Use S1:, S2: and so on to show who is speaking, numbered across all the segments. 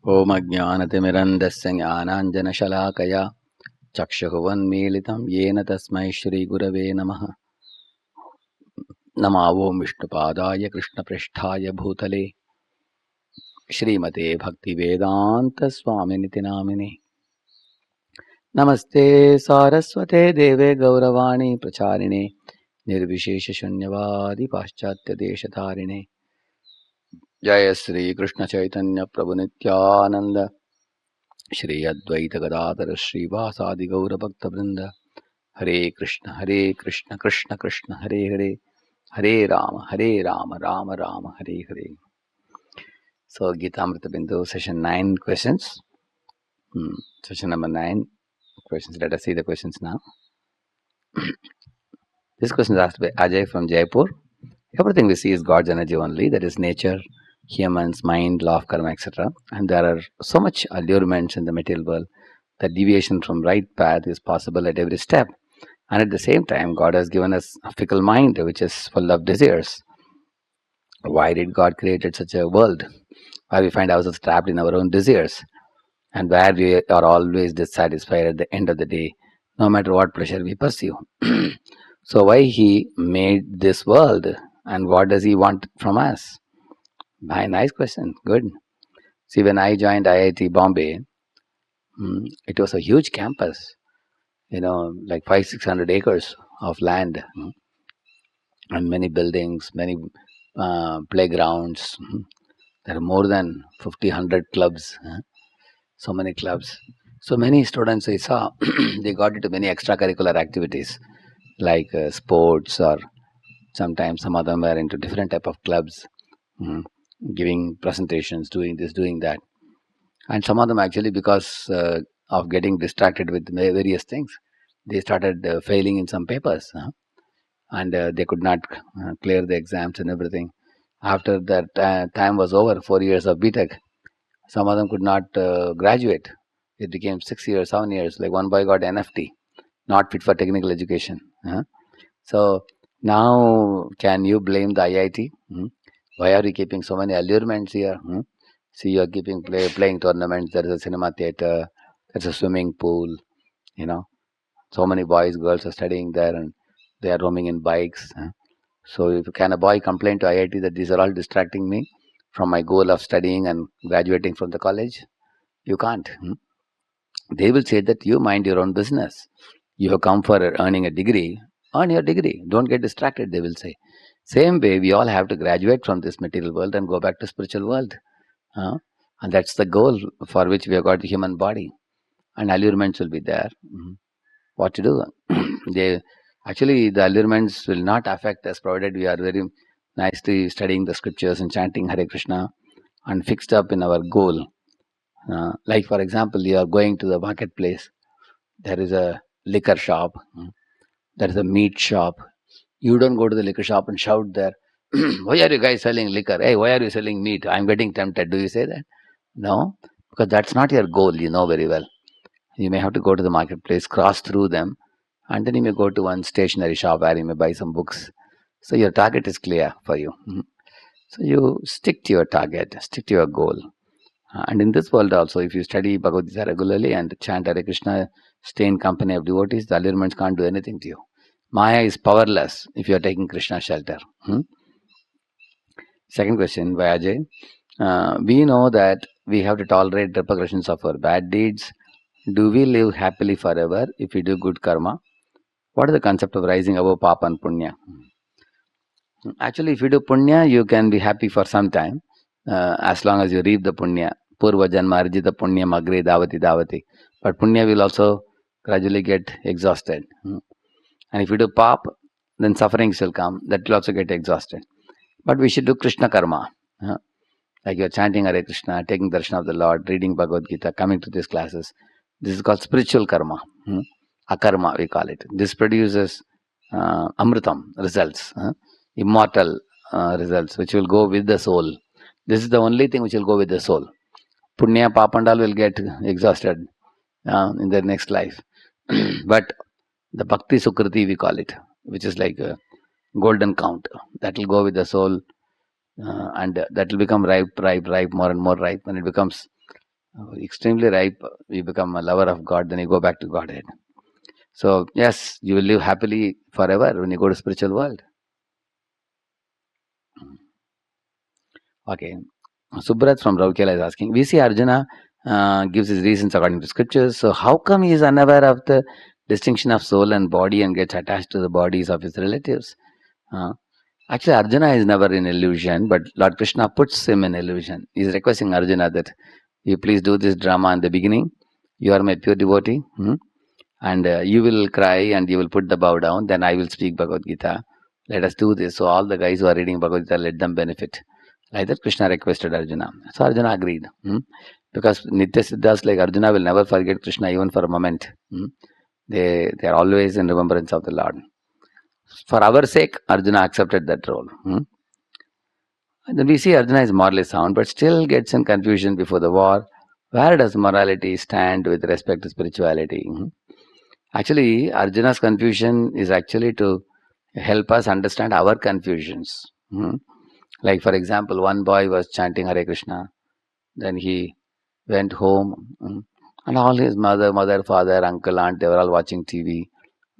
S1: ॐ अज्ञानतिमिरन्धस्य ज्ञानाञ्जनशलाकया चक्षुरुन्मीलितं येन तस्मै श्रीगुरवे नमः। नमो विष्णुपादाय कृष्णपृष्ठाय भूतले श्रीमते भक्तिवेदान्तस्वामिनिति नामिने। नमस्ते सारस्वते देवे गौरवाणी प्रचारिणे निर्विशेषशून्यवादी पाश्चात्यदेशधारिणे। जय श्री कृष्ण चैतन्य प्रभु नित्यानंद श्री अद्वैत गदाधर श्रीवासादि गौरभक्तवृंद। हरे कृष्ण कृष्ण कृष्ण हरे हरे, हरे Ram Ram Ram Hare Hare. So GITAMRITA BINDU session 9 questions. Session number 9 questions. Let us see the questions now. This question is asked by Ajay from Jaipur. Everything we see is God's energy only, that is nature, humans, mind, law of karma, etc. And there are so much allurements in the material world that deviation from right path is possible at every step. And at the same time, God has given us a fickle mind which is full of desires. Why did God create such a world where we find ourselves trapped in our own desires and where we are always dissatisfied at the end of the day, no matter what pleasure we pursue? So why He made this world and what does He want from us? Nice question. Good. See, when I joined IIT Bombay, it was a huge campus, like 500-600 acres of land, and many buildings, many playgrounds. There are more than 50-100 clubs. So many clubs. So many students I saw, they got into many extracurricular activities like sports, or sometimes some of them were into different type of clubs, giving presentations, doing this, doing that. And some of them actually, because of getting distracted with various things, they started failing in some papers, and they could not clear the exams and everything. After that time was over, 4 years of BTech, some of them could not graduate. It became 6 years, 7 years. Like one boy got NFT, not fit for technical education. So now, can you blame the IIT? Why are you keeping so many allurements here? See, you're keeping playing tournaments. There is a cinema theater. There's a swimming pool. So many boys, girls are studying there, and they are roaming in bikes. So, can a boy complain to IIT that these are all distracting me from my goal of studying and graduating from the college? You can't. They will say that you mind your own business. You have come for earning a degree. Earn your degree. Don't get distracted, they will say. Same way, we all have to graduate from this material world and go back to spiritual world. And that's the goal for which we have got the human body. And allurements will be there. What to do? The allurements will not affect us, provided we are very nicely studying the scriptures and chanting Hare Krishna and fixed up in our goal. Like, for example, you are going to the marketplace. There is a liquor shop. There is a meat shop. You don't go to the liquor shop and shout there, why are you guys selling liquor? Hey, why are you selling meat? I'm getting tempted. Do you say that? No, because that's not your goal. You know very well. You may have to go to the marketplace, cross through them, and then you may go to one stationery shop where you may buy some books. So your target is clear for you. So you stick to your target, stick to your goal. And in this world also, if you study Bhagavad Gita regularly and chant Hare Krishna, stay in company of devotees, the allurements can't do anything to you. Maya is powerless if you are taking Krishna's shelter. Second question by Ajay. We know that we have to tolerate repercussions of our bad deeds. Do we live happily forever if we do good karma? What is the concept of rising above papa and punya? Actually, if you do punya, you can be happy for some time, as long as you reap the punya. Purva janma arjita punyam agre davati davati. But punya will also gradually get exhausted. And if you do pap, then sufferings will come. That will also get exhausted. But we should do Krishna karma. Like you're chanting Hare Krishna, taking darshan of the Lord, reading Bhagavad Gita, coming to these classes. This is called spiritual karma. Akarma, we call it. This produces amritam results, immortal results, which will go with the soul. This is the only thing which will go with the soul. Punya, papandal will get exhausted in their next life. But the bhakti sukriti, we call it, which is like a golden count, that will go with the soul, and that will become ripe, more and more ripe, and it becomes extremely ripe, you become a lover of God, then you go back to Godhead. So yes, you will live happily forever when you go to spiritual world. Okay. Subrat from Raukela is asking, we see Arjuna gives his reasons according to scriptures. So how come he is unaware of the distinction of soul and body and gets attached to the bodies of his relatives? Uh, Actually, Arjuna is never in illusion, but Lord Krishna puts him in illusion. He is requesting Arjuna that you please do this drama in the beginning. You are my pure devotee, and you will cry and you will put the bow down. Then I will speak Bhagavad Gita. Let us do this. So all the guys who are reading Bhagavad Gita, let them benefit. Like that, Krishna requested Arjuna. So Arjuna agreed. Because Nitya Siddhas like Arjuna will never forget Krishna even for a moment. They are always in remembrance of the Lord. For our sake, Arjuna accepted that role. And then we see Arjuna is morally sound, but still gets in confusion before the war. Where does morality stand with respect to spirituality? Actually, Arjuna's confusion is actually to help us understand our confusions. Like, for example, one boy was chanting Hare Krishna, then he went home, and all his mother, father, uncle, aunt, they were all watching TV.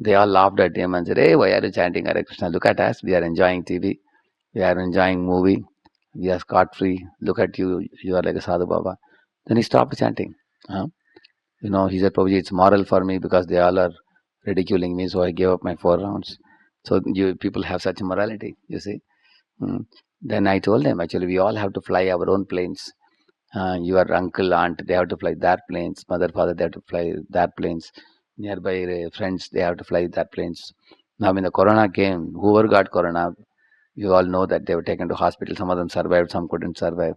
S1: They all laughed at him and said, "Hey, why are you chanting Hare Krishna? Look at us, we are enjoying TV, we are enjoying movie, we are scot free. Look at you, you are like a sadhu baba." Then he stopped chanting. He said, "Prabhuji, it's moral for me because they all are ridiculing me, so I gave up my 4 rounds." So you people have such a morality, you see. Then I told them, actually, we all have to fly our own planes. Your uncle, aunt, they have to fly their planes. Mother, father, they have to fly their planes. Nearby friends, they have to fly their planes. Now, when the corona came, whoever got corona, you all know that they were taken to hospital. Some of them survived, some couldn't survive.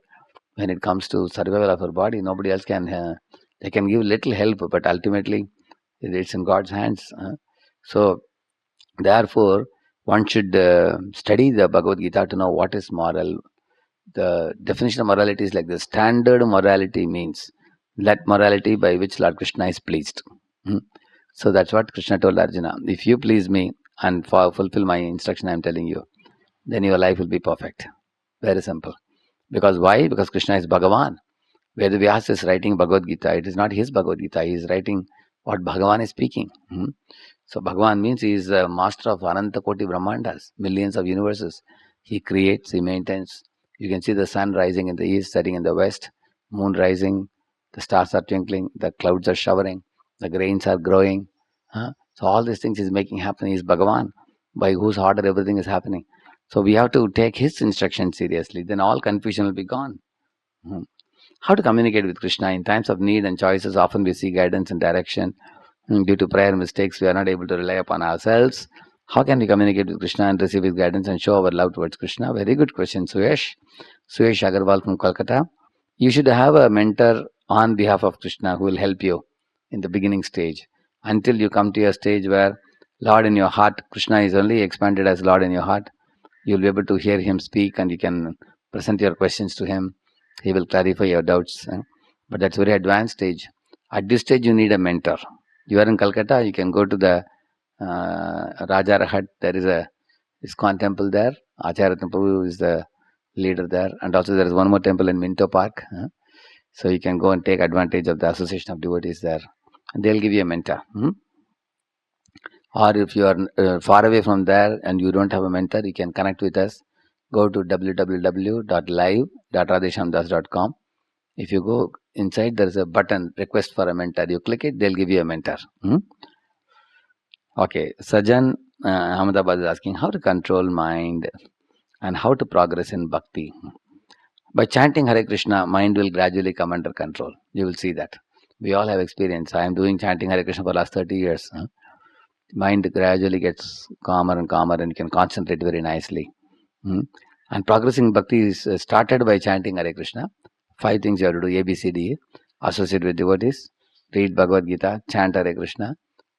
S1: When it comes to survival of our body, nobody else can. They can give little help, but ultimately, it's in God's hands. So, therefore, one should study the Bhagavad Gita to know what is moral. The definition of morality is like the standard morality means that morality by which Lord Krishna is pleased. So that's what Krishna told Arjuna. If you please me and fulfill my instruction I am telling you, then your life will be perfect. Very simple. Because why? Because Krishna is Bhagavan. Where Vyasa is writing Bhagavad Gita, it is not his Bhagavad Gita. He is writing what Bhagavan is speaking. So Bhagavan means he is a master of Ananta Koti Brahmandas, millions of universes. He creates, he maintains. You can see the sun rising in the east, setting in the west, moon rising, the stars are twinkling, the clouds are showering, the grains are growing. So all these things is making happen. He is Bhagavan, by whose order everything is happening. So we have to take his instruction seriously. Then all confusion will be gone. How to communicate with Krishna in times of need and choices? Often we see guidance and direction. Due to prayer mistakes, we are not able to rely upon ourselves. How can we communicate with Krishna and receive his guidance and show our love towards Krishna? Very good question, Suyesh. Suyesh Agarwal from Kolkata. You should have a mentor on behalf of Krishna who will help you in the beginning stage until you come to a stage where Lord in your heart, Krishna is only expanded as Lord in your heart. You'll be able to hear him speak and you can present your questions to him. He will clarify your doubts. But that's very advanced stage. At this stage, you need a mentor. You are in Calcutta, you can go to the Raja Rahat. There is a ISKCON temple there. Acharya Temple is the leader there. And also there is one more temple in Minto Park. So you can go and take advantage of the association of devotees there. And they'll give you a mentor. Or if you are far away from there and you don't have a mentor, you can connect with us. Go to www.live.radheshyamdas.com. If you go inside, there is a button, request for a mentor. You click it, they'll give you a mentor. Okay, Sajan Ahmedabad is asking how to control mind and how to progress in bhakti. By chanting Hare Krishna, mind will gradually come under control. You will see that. We all have experience. I am doing chanting Hare Krishna for the last 30 years. Mind gradually gets calmer and calmer and you can concentrate very nicely. And progressing bhakti is started by chanting Hare Krishna. 5 things you have to do: ABCD, associate with devotees, read Bhagavad Gita, chant Hare Krishna,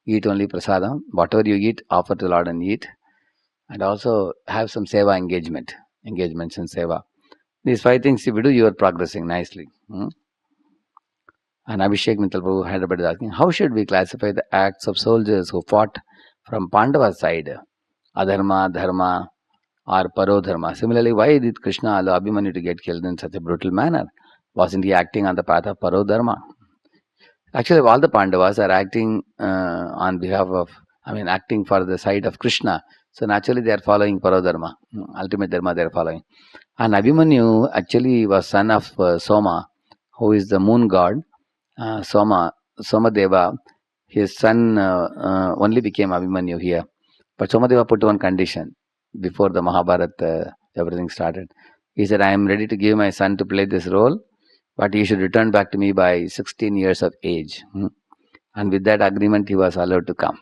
S1: eat only prasadam. Whatever you eat, offer to Lord and eat. And also have some seva engagements in seva. These 5 things if you do, you are progressing nicely. And Abhishek Mittal Prabhu Hyderabad is asking, how should we classify the acts of soldiers who fought from Pandava's side? Adharma, Dharma, or Parodharma. Similarly, why did Krishna allow Abhimanyu to get killed in such a brutal manner? Wasn't he acting on the path of Parodharma? Actually, all the Pandavas are acting on behalf of, acting for the side of Krishna. So naturally, they are following Parodharma, ultimate dharma they are following. And Abhimanyu actually was son of Soma, who is the moon god. Somadeva, his son only became Abhimanyu here. But Somadeva put one condition before the Mahabharata, everything started. He said, I am ready to give my son to play this role, but he should return back to me by 16 years of age. And with that agreement, he was allowed to come.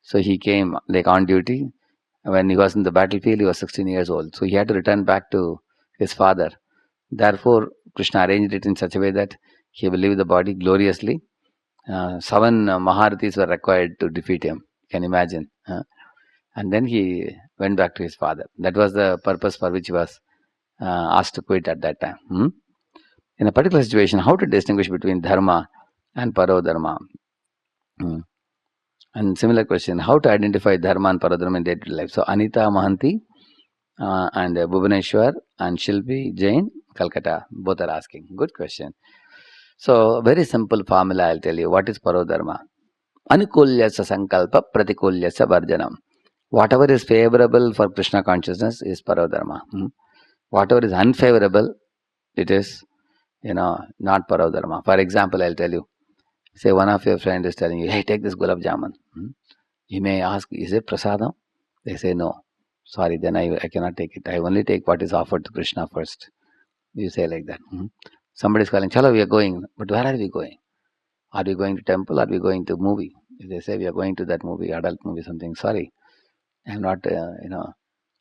S1: So he came like on duty. When he was in the battlefield, he was 16 years old. So he had to return back to his father. Therefore, Krishna arranged it in such a way that he will leave the body gloriously. 7 Maharathis were required to defeat him. You can imagine. And then he went back to his father. That was the purpose for which he was asked to quit at that time. In a particular situation, how to distinguish between dharma and parodharma? And similar question, how to identify dharma and parodharma in day-to-day life? So Anita Mahanti and Bhubaneswar and Shilpi Jain, Calcutta, both are asking. Good question. So very simple formula, I'll tell you. What is parodharma? Anukulyasa sankalpa pratikulyasa varjanam. Whatever is favorable for Krishna consciousness is parodharma. Whatever is unfavorable, it is, not parodharma. For example, I'll tell you. Say one of your friends is telling you, hey, take this gulab jamun. You may ask, is it prasadam? They say no. Sorry, then I cannot take it. I only take what is offered to Krishna first. You say like that. Somebody is calling, chalo, we are going. But where are we going? Are we going to temple? Are we going to movie? If they say we are going to that movie, adult movie, something, sorry. I'm not,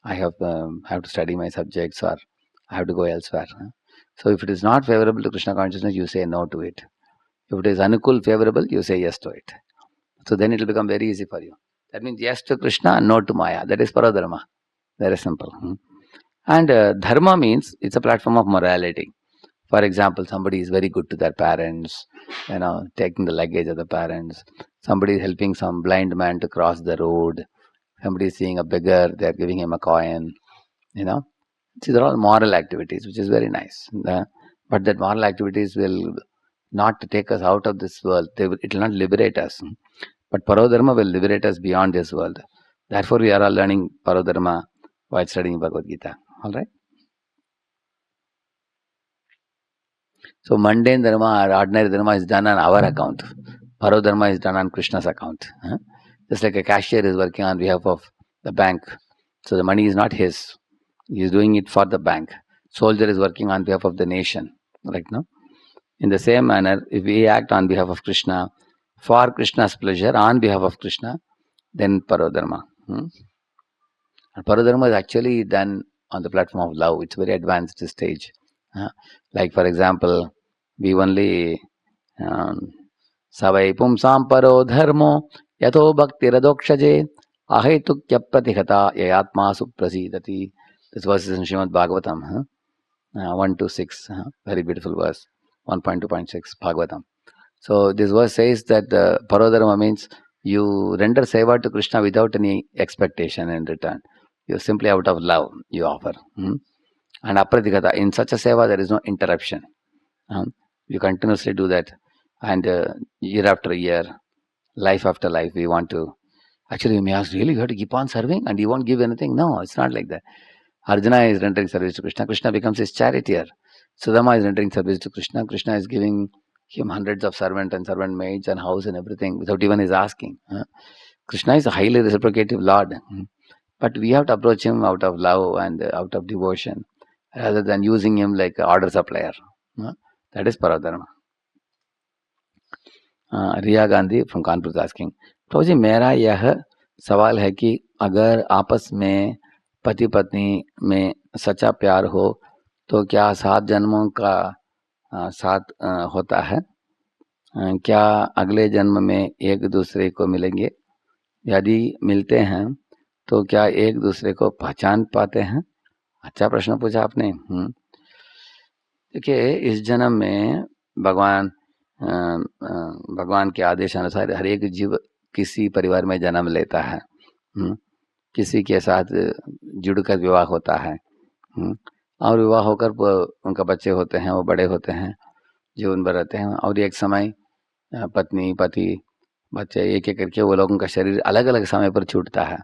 S1: I have to study my subjects or I have to go elsewhere. So if it is not favorable to Krishna consciousness, you say no to it. If it is anukul, favorable, you say yes to it. So then it will become very easy for you. That means yes to Krishna and no to Maya. That is parodharma. Very simple. And dharma means it's a platform of morality. For example, somebody is very good to their parents, taking the luggage of the parents. Somebody is helping some blind man to cross the road. Somebody is seeing a beggar, they are giving him a coin. These are all moral activities, which is very nice. But that moral activities will not take us out of this world. It will not liberate us. But parodharma will liberate us beyond this world. Therefore, we are all learning parodharma while studying Bhagavad Gita. All right? So, mundane dharma or ordinary dharma is done on our account. Parodharma is done on Krishna's account. Just like a cashier is working on behalf of the bank. So, the money is not his. He is doing it for the bank. Soldier is working on behalf of the nation. Right now? In the same manner, if we act on behalf of Krishna, for Krishna's pleasure, on behalf of Krishna, then parodharma. And parodharma is actually done on the platform of love. It's very advanced stage. Like for example, we only savai pumsam parodharmo yato bhakti radokshaje ahetukya pratihata yayatma suprasidati. This verse is in Srimad Bhagavatam, 1 to 6. Very beautiful verse. 1.2.6 Bhagavatam. So this verse says that parodharma means you render seva to Krishna without any expectation in return. You simply out of love you offer. And apratikata, in such a seva there is no interruption. You continuously do that, and year after year, life after life, we want to. Actually, you may ask, really, you have to keep on serving and you won't give anything? No, it's not like that. Arjuna is rendering service to Krishna. Krishna becomes his charioteer. Sudama is rendering service to Krishna. Krishna is giving him hundreds of servants and servant maids and house and everything without even his asking. Krishna is a highly reciprocative Lord. But we have to approach him out of love and out of devotion rather than using him like an order supplier. That is parodharma. Riya Gandhi from Kanpur asking, Prabhu ji मेरा यह सवाल है कि अगर आपस में पति पत्नी में सच्चा प्यार हो तो क्या 7 जन्मों का साथ होता है? क्या अगले जन्म में एक दूसरे को मिलेंगे? यदि मिलते हैं तो क्या एक दूसरे को पहचान पाते हैं? अच्छा प्रश्न पूछा आपने। देखिए, इस जन्म में भगवान के आदेश अनुसार हर एक जीव किसी परिवार में जन्म लेता है, किसी के साथ जुड़कर विवाह होता है, और विवाह होकर उनका बच्चे होते हैं, वो बड़े होते हैं, जीवन भर रहते हैं। और एक समय पत्नी, पति, बच्चे एक एक करके वो लोगों का शरीर अलग अलग समय पर छूटता है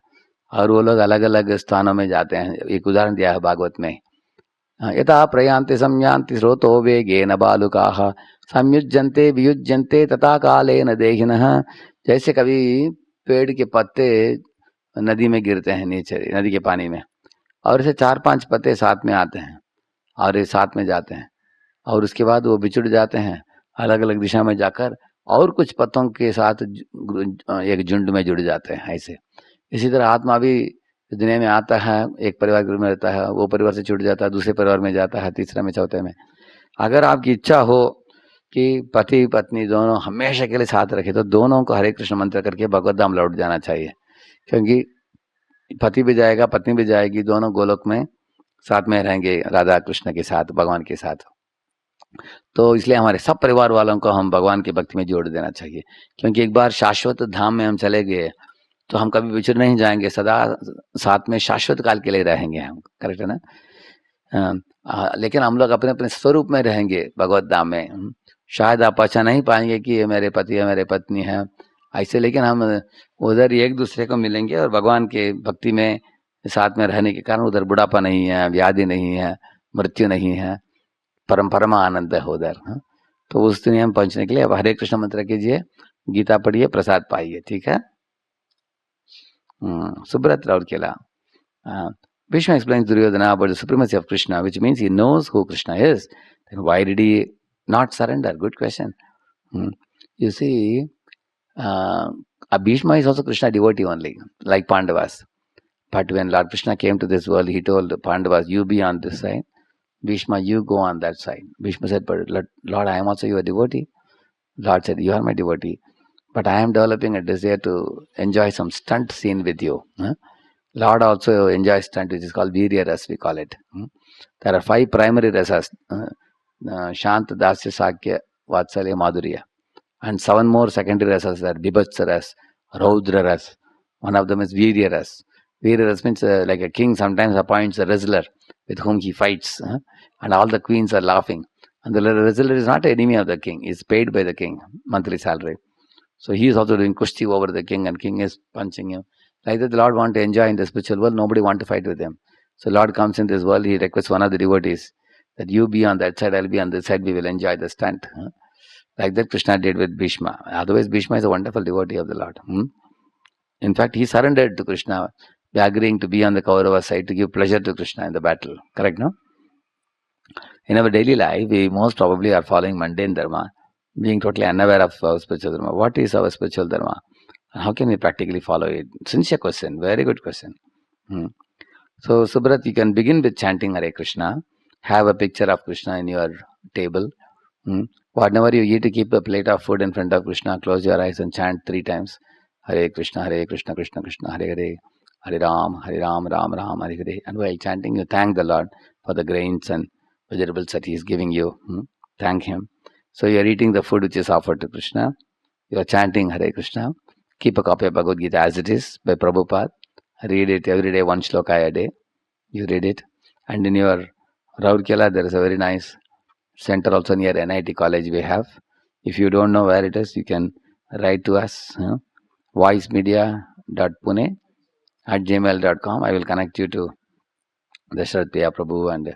S1: और वो लोग अलग अलग स्थानों में जाते हैं। एक उदाहरण दिया है भागवत में, यथा प्रयान्ति संयान्ति स्रोतो वेगेन बालुकाः संयुज्यन्ते वियुज्यन्ते तथा कालेन देहिनः। जैसे कभी पेड़ के पत्ते नदी में गिरते हैं, नीचे नदी के पानी में, और ऐसे 4-5 पत्ते साथ में आते हैं और ये साथ में जाते हैं और उसके बाद वो बिछुड़ जाते हैं अलग अलग दिशा में जाकर और कुछ पत्तों के साथ एक झुंड में जुड़ जाते हैं। ऐसे इसी तरह आत्मा भी दुनिया में आता है, एक परिवार के रूप में रहता है, वो परिवार से छूट जाता है, दूसरे परिवार में जाता है, तीसरे में, चौथे में। अगर आपकी इच्छा हो कि पति पत्नी दोनों हमेशा के लिए साथ रखे तो दोनों को हरे कृष्ण मंत्र करके भगवत धाम लौट जाना चाहिए, क्योंकि पति भी जाएगा, पत्नी भी जाएगी, दोनों गोलोक में साथ में रहेंगे राधा कृष्ण के साथ, भगवान के साथ। तो इसलिए हमारे सब परिवार वालों को हम भगवान की भक्ति में जोड़ देना चाहिए, क्योंकि एक बार शाश्वत धाम में हम चले गए तो हम कभी बिछड़ नहीं जाएंगे, सदा साथ में शाश्वत काल के लिए रहेंगे हम। करेक्ट है ना? लेकिन हम लोग अपने अपने स्वरूप में रहेंगे भगवत धाम में। शायद आप पहचान नहीं पाएंगे कि ये मेरे पति है, मेरे पत्नी है, ऐसे, लेकिन हम उधर एक दूसरे को मिलेंगे और भगवान के भक्ति में साथ में रहने के कारण उधर बुढ़ापा नहीं है, व्याधि नहीं है, मृत्यु नहीं है, परम आनंद है उधर। तो उस दुनिया में पहुंचने के लिए अब हरे कृष्ण मंत्र कीजिए, गीता पढ़िए, प्रसाद पाइए। ठीक है? Subrat Raurkela. Bhishma explains Duryodhana about the supremacy of Krishna, which means he knows who Krishna is. Then why did he not surrender? Good question. You see, Bhishma is also Krishna devotee only, like Pandavas. But when Lord Krishna came to this world, he told Pandavas, you be on this side, Bhishma, you go on that side. Bhishma said, but Lord, I am also your devotee. Lord said, you are my devotee, but I am developing a desire to enjoy some stunt scene with you. Lord also enjoys stunt, which is called Virya Ras, we call it. There are 5 primary rasas, Shant, Dasya, Sakya, Vatsalya, Madhurya. And 7 more secondary rasas are Bibhatsa Ras, Raudra Ras. One of them is Virya Ras. Virya Ras means like a king sometimes appoints a wrestler with whom he fights, and all the queens are laughing. And the wrestler is not an enemy of the king, he is paid by the king, monthly salary. So he is also doing kushti over the king, and king is punching him. Like that, the Lord wants to enjoy in the spiritual world, nobody wants to fight with him. So Lord comes in this world, he requests one of the devotees that you be on that side, I'll be on this side, we will enjoy the stunt. Like that Krishna did with Bhishma. Otherwise, Bhishma is a wonderful devotee of the Lord. In fact, he surrendered to Krishna by agreeing to be on the Kaurava side to give pleasure to Krishna in the battle. Correct, no? In our daily life, we most probably are following mundane dharma, being totally unaware of our spiritual dharma. What is our spiritual dharma? And how can we practically follow it? Sincere question, very good question. So, Subrat, you can begin with chanting Hare Krishna. Have a picture of Krishna in your table. Whenever you eat, keep a plate of food in front of Krishna, close your eyes and chant 3 times. Hare Krishna, Krishna Krishna, Hare Hare, Hare Ram, Ram Ram, Hare Hare. And while chanting, you thank the Lord for the grains and vegetables that he is giving you. Thank him. So you are eating the food which is offered to Krishna. You are chanting Hare Krishna. Keep a copy of Bhagavad Gita as it is by Prabhupada. Read it every day, 1 shloka a day. You read it. And in your Raurkela, there is a very nice center also near NIT college we have. If you don't know where it is, you can write to us. voicemedia.pune @gmail.com. I will connect you to Dasharath Priya Prabhu and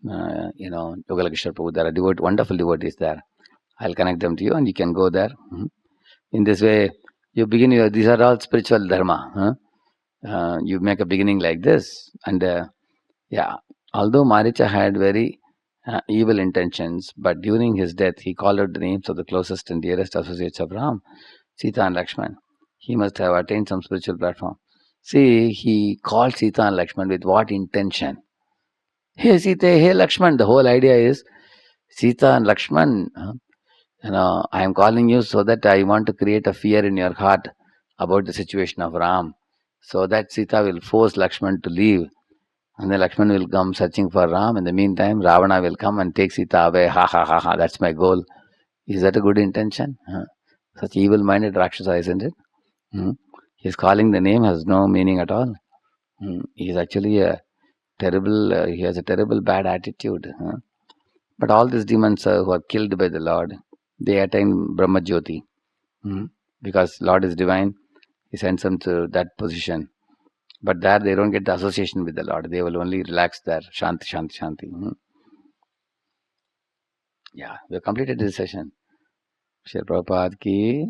S1: Yogalakishar Prabhu. There are wonderful devotees there. I'll connect them to you and you can go there. In this way, you begin these are all spiritual dharma. You make a beginning like this. And although Maricha had very evil intentions, but during his death, he called out the names of the closest and dearest associates of Ram, Sita and Lakshman. He must have attained some spiritual platform. See, he called Sita and Lakshman with what intention? Hey Sita, hey Lakshman. The whole idea is Sita and Lakshman, I am calling you so that I want to create a fear in your heart about the situation of Ram, so that Sita will force Lakshman to leave. And then Lakshman will come searching for Ram. In the meantime, Ravana will come and take Sita away. Ha ha ha ha, that's my goal. Is that a good intention? Such evil-minded Rakshasa, isn't it? His calling the name has no meaning at all. He is actually terrible. He has a terrible bad attitude. Huh? But all these demons who are killed by the Lord, they attain Brahma Jyoti. Because Lord is divine, He sends them to that position. But there they don't get the association with the Lord. They will only relax there. Shanti, Shanti, Shanti. Yeah, we have completed this session. Shri Prabhupada ki